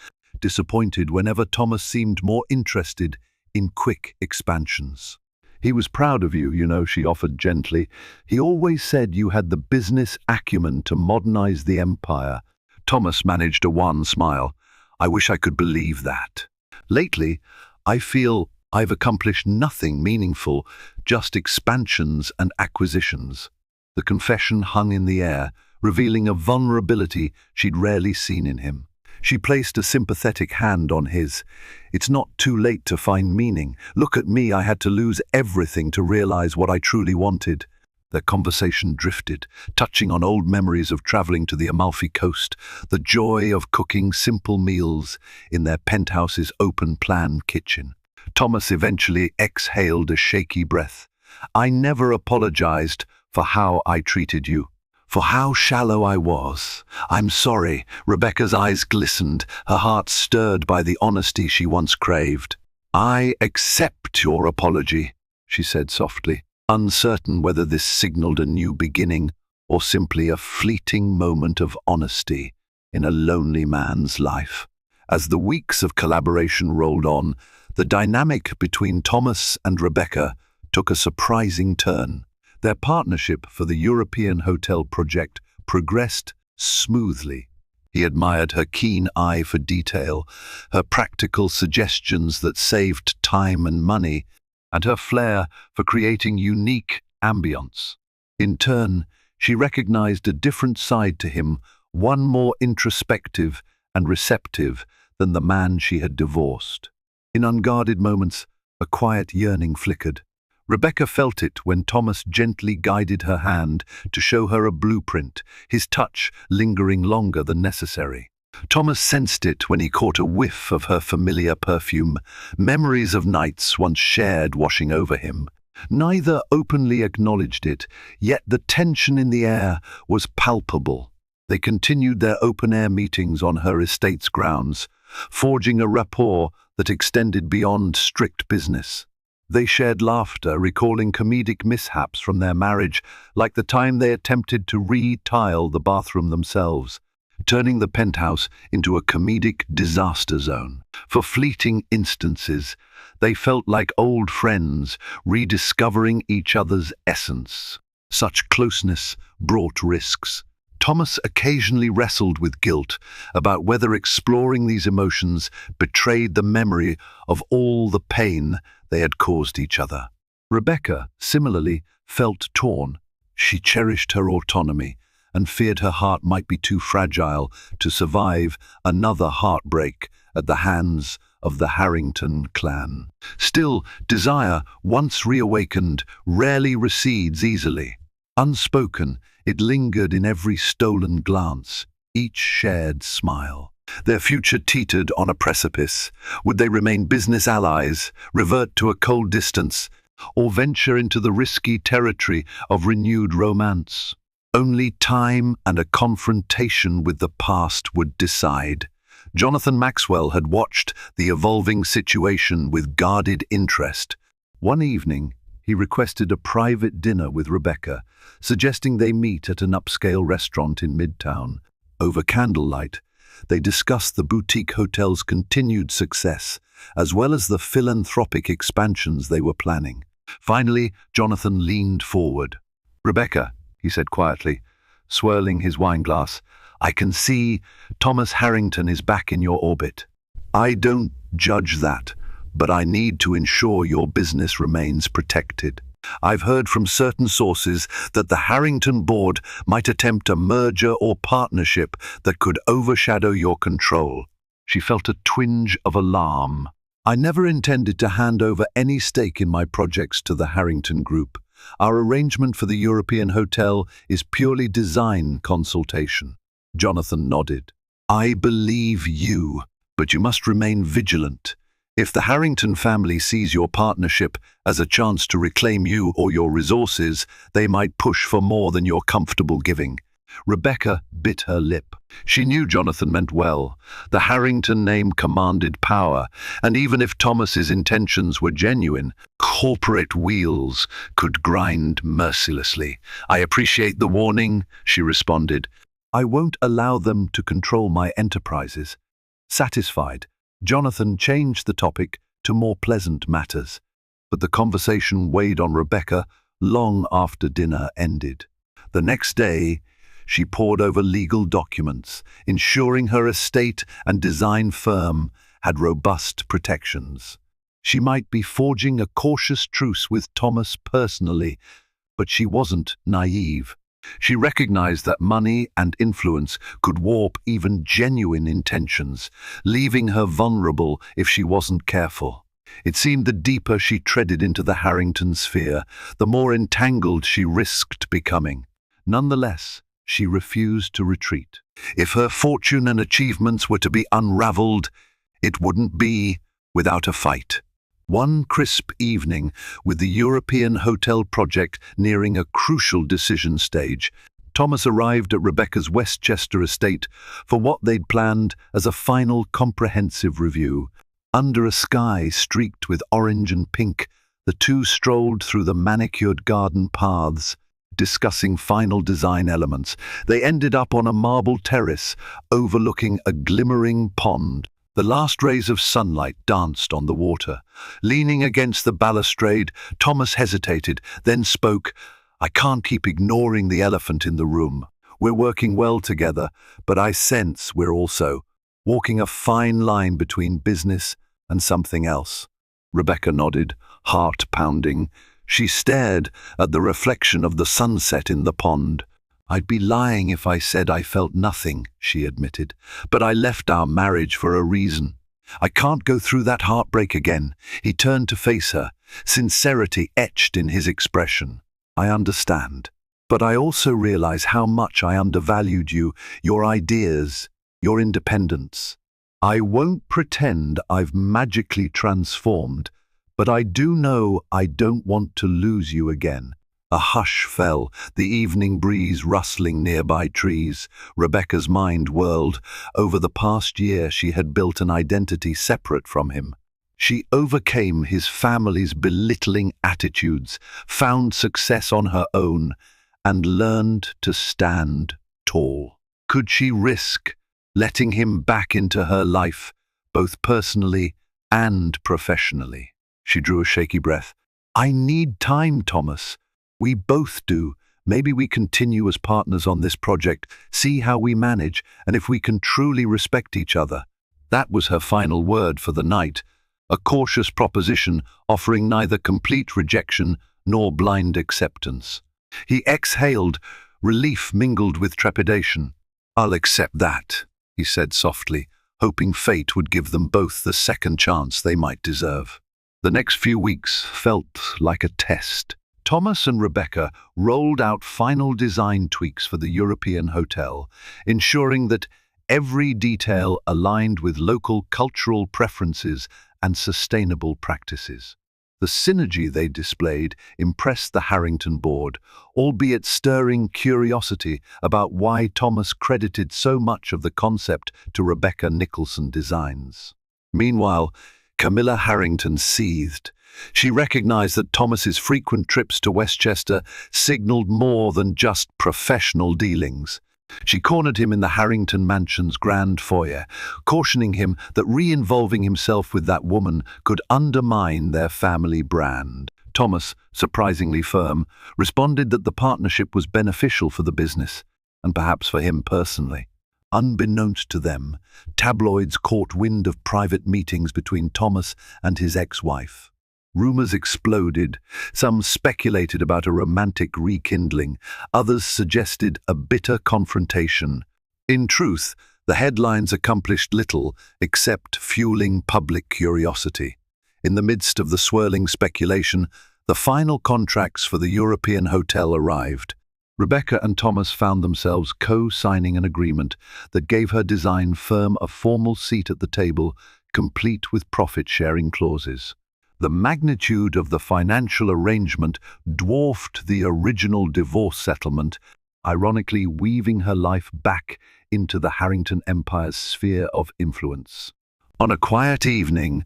disappointed whenever Thomas seemed more interested in quick expansions. "He was proud of you, she offered gently. "He always said you had the business acumen to modernize the empire." Thomas managed a wan smile. "I wish I could believe that. Lately, I feel I've accomplished nothing meaningful, just expansions and acquisitions." The confession hung in the air, revealing a vulnerability she'd rarely seen in him. She placed a sympathetic hand on his. "It's not too late to find meaning. Look at me, I had to lose everything to realize what I truly wanted." Their conversation drifted, touching on old memories of traveling to the Amalfi Coast, the joy of cooking simple meals in their penthouse's open-plan kitchen. Thomas eventually exhaled a shaky breath. "I never apologized for how I treated you, for how shallow I was. I'm sorry." Rebecca's eyes glistened, her heart stirred by the honesty she once craved. "I accept your apology," she said softly, uncertain whether this signaled a new beginning or simply a fleeting moment of honesty in a lonely man's life. As the weeks of collaboration rolled on, the dynamic between Thomas and Rebecca took a surprising turn. Their partnership for the European hotel project progressed smoothly. He admired her keen eye for detail, her practical suggestions that saved time and money, and her flair for creating unique ambience. In turn, she recognized a different side to him, one more introspective and receptive than the man she had divorced. In unguarded moments, a quiet yearning flickered. Rebecca felt it when Thomas gently guided her hand to show her a blueprint, his touch lingering longer than necessary. Thomas sensed it when he caught a whiff of her familiar perfume, memories of nights once shared washing over him. Neither openly acknowledged it, yet the tension in the air was palpable. They continued their open-air meetings on her estate's grounds, forging a rapport that extended beyond strict business. They shared laughter, recalling comedic mishaps from their marriage, like the time they attempted to re-tile the bathroom themselves, turning the penthouse into a comedic disaster zone. For fleeting instances, they felt like old friends, rediscovering each other's essence. Such closeness brought risks. Thomas occasionally wrestled with guilt about whether exploring these emotions betrayed the memory of all the pain they had caused each other. Rebecca, similarly, felt torn. She cherished her autonomy and feared her heart might be too fragile to survive another heartbreak at the hands of the Harrington clan. Still, desire, once reawakened, rarely recedes easily. Unspoken, it lingered in every stolen glance, each shared smile. Their future teetered on a precipice. Would they remain business allies, revert to a cold distance, or venture into the risky territory of renewed romance? Only time and a confrontation with the past would decide. Jonathan Maxwell had watched the evolving situation with guarded interest. One evening, he requested a private dinner with Rebecca, suggesting they meet at an upscale restaurant in Midtown. Over candlelight, they discussed the boutique hotel's continued success, as well as the philanthropic expansions they were planning. Finally, Jonathan leaned forward. "Rebecca," he said quietly, swirling his wineglass, "I can see Thomas Harrington is back in your orbit." I don't judge that, but I need to ensure your business remains protected. I've heard from certain sources that the Harrington board might attempt a merger or partnership that could overshadow your control. She felt a twinge of alarm. I never intended to hand over any stake in my projects to the Harrington Group. Our arrangement for the European hotel is purely design consultation. Jonathan nodded. I believe you, but you must remain vigilant. If the Harrington family sees your partnership as a chance to reclaim you or your resources, they might push for more than you're comfortable giving. Rebecca bit her lip. She knew Jonathan meant well. The Harrington name commanded power, and even if Thomas's intentions were genuine, corporate wheels could grind mercilessly. I appreciate the warning, she responded. I won't allow them to control my enterprises. Satisfied, Jonathan changed the topic to more pleasant matters, but the conversation weighed on Rebecca long after dinner ended. The next day, she pored over legal documents, ensuring her estate and design firm had robust protections. She might be forging a cautious truce with Thomas personally, but she wasn't naive. She recognized that money and influence could warp even genuine intentions, leaving her vulnerable if she wasn't careful. It seemed the deeper she treaded into the Harrington sphere, the more entangled she risked becoming. Nonetheless, she refused to retreat. If her fortune and achievements were to be unravelled, it wouldn't be without a fight. One crisp evening, with the European hotel project nearing a crucial decision stage, Thomas arrived at Rebecca's Westchester estate for what they'd planned as a final comprehensive review. Under a sky streaked with orange and pink, the two strolled through the manicured garden paths, discussing final design elements. They ended up on a marble terrace overlooking a glimmering pond. The last rays of sunlight danced on the water. Leaning against the balustrade, Thomas hesitated, then spoke. I can't keep ignoring the elephant in the room. We're working well together, but I sense we're also walking a fine line between business and something else. Rebecca nodded, heart pounding. She stared at the reflection of the sunset in the pond. I'd be lying if I said I felt nothing, she admitted, but I left our marriage for a reason. I can't go through that heartbreak again. He turned to face her, sincerity etched in his expression. I understand, but I also realize how much I undervalued you, your ideas, your independence. I won't pretend I've magically transformed, but I do know I don't want to lose you again. A hush fell, the evening breeze rustling nearby trees. Rebecca's mind whirled. Over the past year, she had built an identity separate from him. She overcame his family's belittling attitudes, found success on her own, and learned to stand tall. Could she risk letting him back into her life, both personally and professionally? She drew a shaky breath. I need time, Thomas. We both do. Maybe we continue as partners on this project, see how we manage, and if we can truly respect each other. That was her final word for the night, a cautious proposition offering neither complete rejection nor blind acceptance. He exhaled, relief mingled with trepidation. I'll accept that, he said softly, hoping fate would give them both the second chance they might deserve. The next few weeks felt like a test. Thomas and Rebecca rolled out final design tweaks for the European hotel, ensuring that every detail aligned with local cultural preferences and sustainable practices. The synergy they displayed impressed the Harrington board, albeit stirring curiosity about why Thomas credited so much of the concept to Rebecca Nicholson Designs. Meanwhile, Camilla Harrington seethed. She recognized that Thomas's frequent trips to Westchester signaled more than just professional dealings. She cornered him in the Harrington mansion's grand foyer, cautioning him that re-involving himself with that woman could undermine their family brand. Thomas, surprisingly firm, responded that the partnership was beneficial for the business, and perhaps for him personally. Unbeknownst to them, tabloids caught wind of private meetings between Thomas and his ex-wife. Rumors exploded. Some speculated about a romantic rekindling. Others suggested a bitter confrontation. In truth, the headlines accomplished little except fueling public curiosity. In the midst of the swirling speculation, the final contracts for the European hotel arrived. Rebecca and Thomas found themselves co-signing an agreement that gave her design firm a formal seat at the table, complete with profit-sharing clauses. The magnitude of the financial arrangement dwarfed the original divorce settlement, ironically weaving her life back into the Harrington Empire's sphere of influence. On a quiet evening,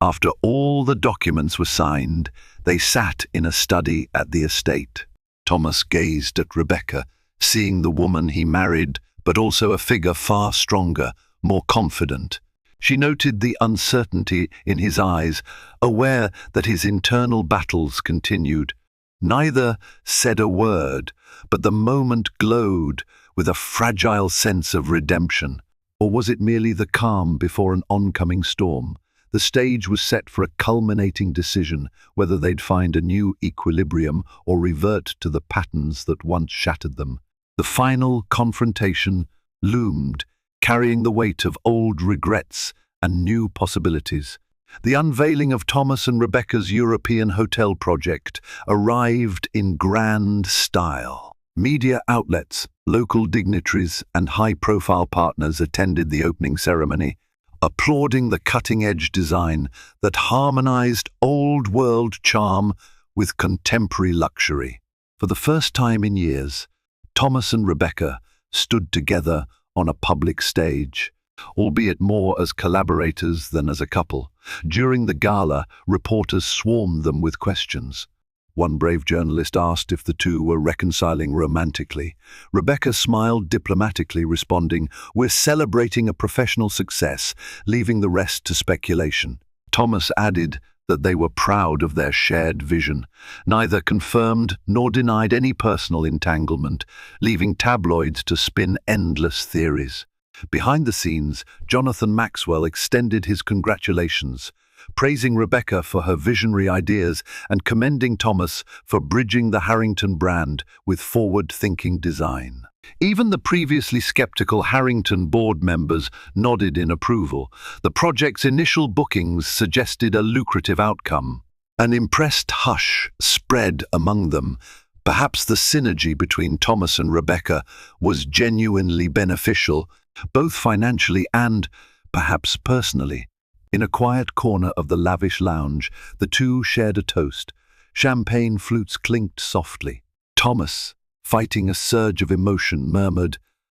after all the documents were signed, they sat in a study at the estate. Thomas gazed at Rebecca, seeing the woman he married, but also a figure far stronger, more confident. She noted the uncertainty in his eyes, aware that his internal battles continued. Neither said a word, but the moment glowed with a fragile sense of redemption. Or was it merely the calm before an oncoming storm? The stage was set for a culminating decision, whether they'd find a new equilibrium or revert to the patterns that once shattered them. The final confrontation loomed, carrying the weight of old regrets and new possibilities. The unveiling of Thomas and Rebecca's European hotel project arrived in grand style. Media outlets, local dignitaries, and high-profile partners attended the opening ceremony, applauding the cutting-edge design that harmonized old-world charm with contemporary luxury. For the first time in years, Thomas and Rebecca stood together on a public stage, albeit more as collaborators than as a couple. During the gala, reporters swarmed them with questions. One brave journalist asked if the two were reconciling romantically. Rebecca smiled diplomatically, responding, "We're celebrating a professional success, leaving the rest to speculation." Thomas added that they were proud of their shared vision. Neither confirmed nor denied any personal entanglement, leaving tabloids to spin endless theories. Behind the scenes, Jonathan Maxwell extended his congratulations, praising Rebecca for her visionary ideas and commending Thomas for bridging the Harrington brand with forward-thinking design. Even the previously skeptical Harrington board members nodded in approval. The project's initial bookings suggested a lucrative outcome. An impressed hush spread among them. Perhaps the synergy between Thomas and Rebecca was genuinely beneficial, both financially and, perhaps personally. In a quiet corner of the lavish lounge, the two shared a toast. Champagne flutes clinked softly. Thomas, fighting a surge of emotion, murmured,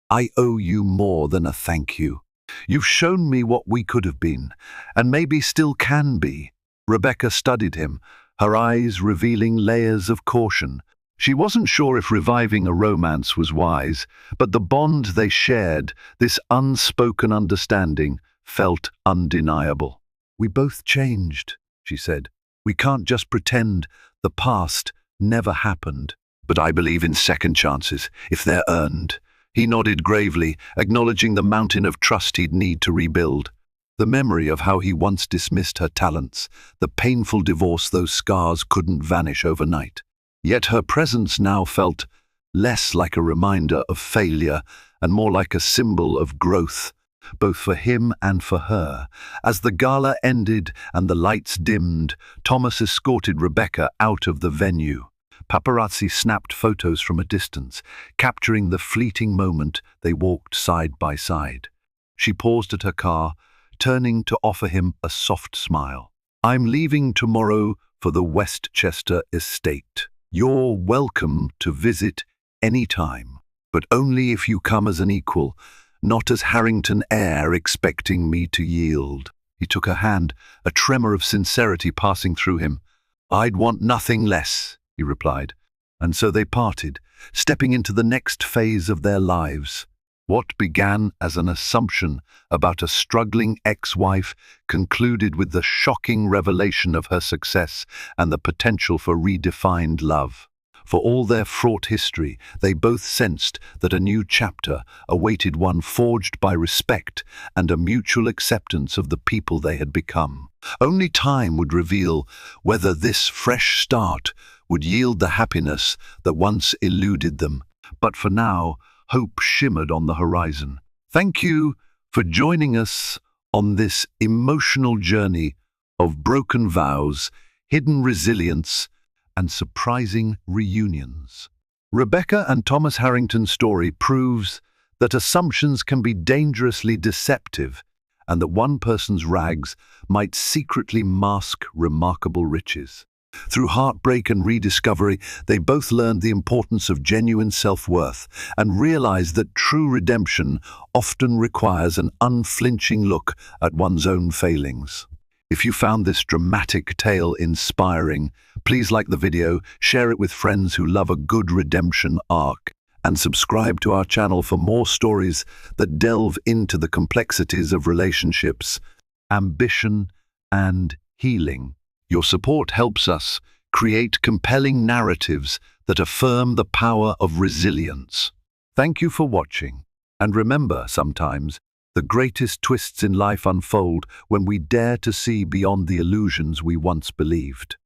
"I owe you more than a thank you. You've shown me what we could have been, and maybe still can be." Rebecca studied him, her eyes revealing layers of caution. She wasn't sure if reviving a romance was wise, but the bond they shared, this unspoken understanding, felt undeniable. "We both changed," she said. "We can't just pretend the past never happened." "But I believe in second chances, if they're earned." He nodded gravely, acknowledging the mountain of trust he'd need to rebuild. The memory of how he once dismissed her talents, the painful divorce those scars couldn't vanish overnight. Yet her presence now felt less like a reminder of failure and more like a symbol of growth, both for him and for her. As the gala ended and the lights dimmed, Thomas escorted Rebecca out of the venue. Paparazzi snapped photos from a distance, capturing the fleeting moment they walked side by side. She paused at her car, turning to offer him a soft smile. "I'm leaving tomorrow for the Westchester estate. You're welcome to visit any time, but only if you come as an equal, not as Harrington heir expecting me to yield." He took her hand, a tremor of sincerity passing through him. "I'd want nothing less," he replied. And so they parted, stepping into the next phase of their lives. What began as an assumption about a struggling ex-wife concluded with the shocking revelation of her success and the potential for redefined love. For all their fraught history, they both sensed that a new chapter awaited, one forged by respect and a mutual acceptance of the people they had become. Only time would reveal whether this fresh start would yield the happiness that once eluded them. But for now, hope shimmered on the horizon. Thank you for joining us on this emotional journey of broken vows, hidden resilience, and surprising reunions. Rebecca and Thomas Harrington's story proves that assumptions can be dangerously deceptive and that one person's rags might secretly mask remarkable riches. Through heartbreak and rediscovery, they both learned the importance of genuine self-worth and realized that true redemption often requires an unflinching look at one's own failings. If you found this dramatic tale inspiring, please like the video, share it with friends who love a good redemption arc, and subscribe to our channel for more stories that delve into the complexities of relationships, ambition, and healing. Your support helps us create compelling narratives that affirm the power of resilience. Thank you for watching. And remember, sometimes, the greatest twists in life unfold when we dare to see beyond the illusions we once believed.